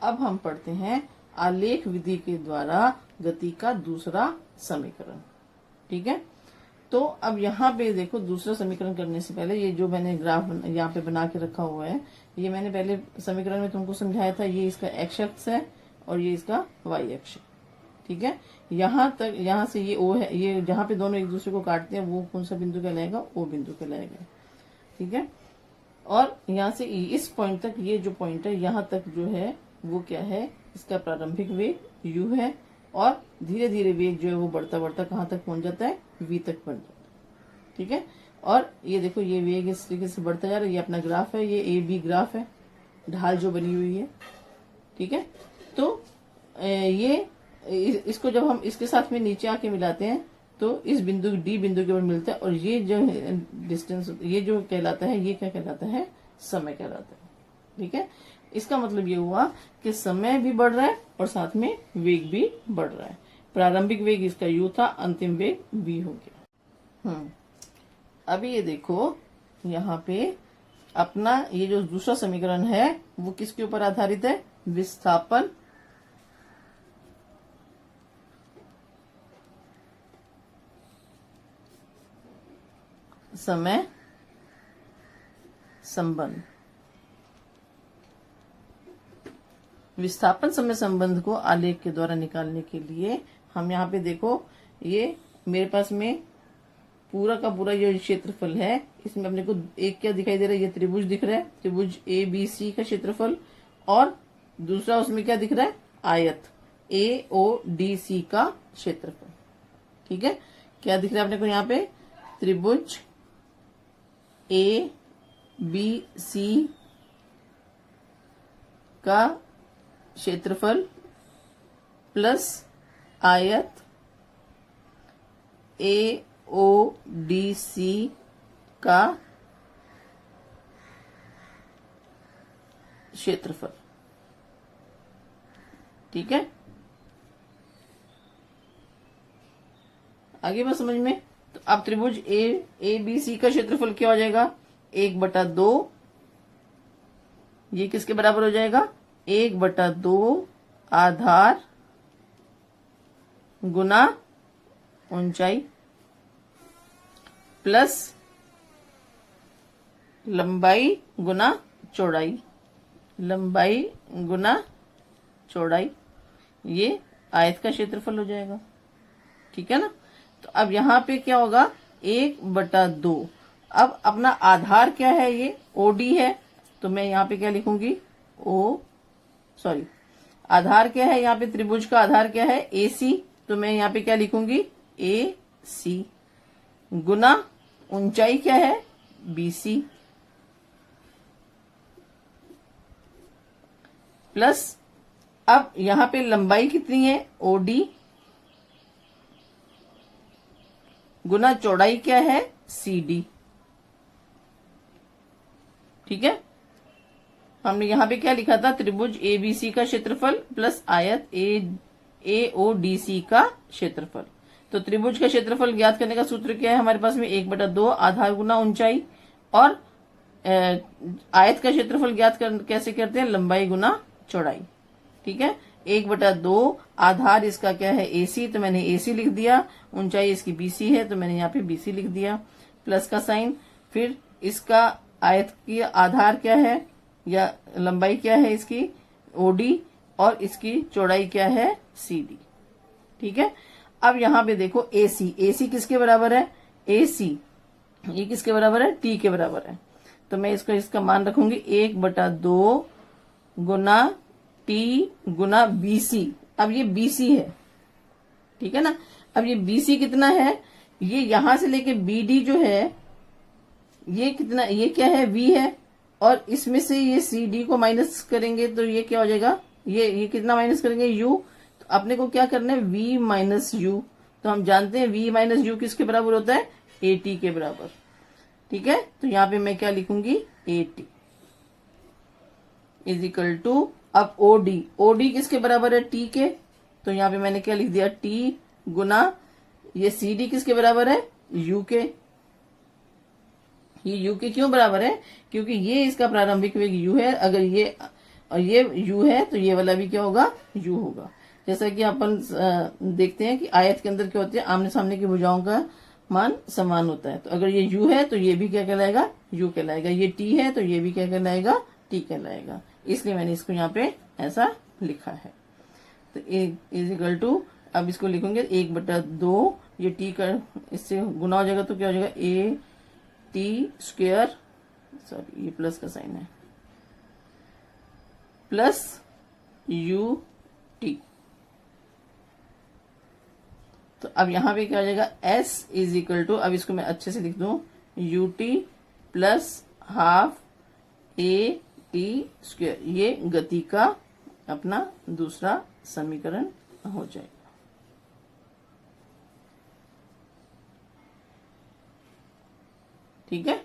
अब हम पढ़ते हैं आलेख विधि के द्वारा गति का दूसरा समीकरण। ठीक है, तो अब यहाँ पे देखो, दूसरा समीकरण करने से पहले ये जो मैंने ग्राफ यहाँ पे बना के रखा हुआ है, ये मैंने पहले समीकरण में तुमको समझाया था। ये इसका x अक्ष है और ये इसका y अक्ष है। ठीक है, यहाँ तक, यहाँ से ये O है, ये जहाँ पे दोनों एक दूसरे को काटते हैं वो कौन सा बिंदु कहलाएगा? O बिंदु कहलाएगा। ठीक है, और यहाँ से इस पॉइंट तक, ये जो पॉइंट है यहाँ तक जो है वो क्या है? इसका प्रारंभिक वेग u है, और धीरे धीरे वेग जो है वो बढ़ता बढ़ता कहाँ तक पहुंच जाता है? v तक पहुंच जाता है। ठीक है, और ये देखो, ये वेग इस तरीके से बढ़ता जा रहा है। ये अपना ग्राफ है, ये ए बी ग्राफ है, ढाल जो बनी हुई है। ठीक है, तो ये इसको जब हम इसके साथ में नीचे आके मिलाते हैं तो इस बिंदु डी बिंदु के ऊपर मिलता है, और ये जो डिस्टेंस, ये जो कहलाता है, ये क्या कहलाता है? समय कहलाता है। ठीक है, इसका मतलब ये हुआ कि समय भी बढ़ रहा है और साथ में वेग भी बढ़ रहा है। प्रारंभिक वेग इसका u था, अंतिम वेग v हो गया। अभी ये देखो, यहाँ पे अपना ये जो दूसरा समीकरण है वो किसके ऊपर आधारित है? विस्थापन समय संबंध। विस्थापन समय संबंध को आलेख के द्वारा निकालने के लिए हम यहाँ पे देखो, ये मेरे पास में पूरा का पूरा ये क्षेत्रफल है। इसमें अपने को एक क्या दिखाई दे रहा है? ये त्रिभुज दिख रहा है, त्रिभुज ए बी सी का क्षेत्रफल, और दूसरा उसमें क्या दिख रहा है? आयत ए ओ डी सी का क्षेत्रफल। ठीक है, क्या दिख रहा है अपने को यहाँ पे? त्रिभुज ए बी सी का क्षेत्रफल प्लस आयत ए ओ डी सी का क्षेत्रफल। ठीक है, आगे बात समझ में? तो अब त्रिभुज ए बी सी का क्षेत्रफल क्या हो जाएगा? 1/2। ये किसके बराबर हो जाएगा? 1/2 आधार गुना ऊंचाई प्लस लंबाई गुना चौड़ाई, लंबाई गुना चौड़ाई, ये आयत का क्षेत्रफल हो जाएगा। ठीक है ना? तो अब यहाँ पे क्या होगा? 1/2। अब अपना आधार क्या है? ये ओडी है, तो मैं यहाँ पे क्या लिखूंगी? आधार क्या है यहाँ पे? त्रिभुज का आधार क्या है? AC, तो मैं यहाँ पे क्या लिखूंगी? AC गुना ऊंचाई क्या है? BC प्लस, अब यहाँ पे लंबाई कितनी है? OD गुना चौड़ाई क्या है? CD। ठीक है, हमने यहाँ पे क्या लिखा था? त्रिभुज ABC का क्षेत्रफल प्लस आयत AODC का क्षेत्रफल। तो त्रिभुज का क्षेत्रफल ज्ञात करने का सूत्र क्या है हमारे पास में? 1/2 आधार गुना ऊंचाई, और आयत का क्षेत्रफल ज्ञात कैसे करते हैं? लंबाई गुना चौड़ाई। ठीक है, 1/2 आधार इसका क्या है? AC, तो मैंने AC लिख दिया। ऊंचाई इसकी BC है, तो मैंने यहाँ पे BC लिख दिया, प्लस का साइन। फिर इसका आयत की आधार क्या है या लंबाई क्या है इसकी? OD, और इसकी चौड़ाई क्या है? CD। ठीक है, अब यहाँ पे देखो AC किसके बराबर है? AC ये किसके बराबर है? T के बराबर है। तो मैं इसका मान रखूंगी 1/2 गुना T गुना BC। अब ये BC है, ठीक है ना? अब ये BC कितना है? ये यहां से लेके BD जो है, ये कितना? ये क्या है? V है, और इसमें से ये CD को माइनस करेंगे तो ये क्या हो जाएगा? ये कितना माइनस करेंगे? U। तो अपने को क्या करना है? V minus U। तो हम जानते हैं V माइनस U किसके बराबर होता है? AT के बराबर। ठीक है, तो यहाँ पे मैं क्या लिखूंगी? AT इज इक्वल टू, अब OD किसके बराबर है? T के। तो यहाँ पे मैंने क्या लिख दिया? T गुना ये CD किसके बराबर है? U के। ये U के क्यों बराबर है? क्योंकि ये इसका प्रारंभिक वेग U है। अगर ये और ये u है तो ये वाला भी क्या होगा, u होगा। जैसा कि अपन देखते हैं कि आयत के अंदर क्या होती है, आमने सामने की भुजाओं का मान समान होता है। तो अगर ये u है तो ये भी क्या कहलाएगा, u कहलाएगा। ये t है तो ये भी क्या कहलाएगा, t कहलाएगा। इसलिए मैंने इसको यहाँ पे ऐसा लिखा है। तो इज इक्वल टू, अब इसको लिखेंगे 1/2, ये t का इससे गुना हो जाएगा तो क्या हो जाएगा, a t स्क्वायर, सॉरी ये प्लस का साइन है, प्लस u t। तो अब यहां पे क्या हो जाएगा, s इज इक्वल टू, अब इसको मैं अच्छे से लिख दूं, u t plus half a t square. ये गति का अपना दूसरा समीकरण हो जाएगा। ठीक है।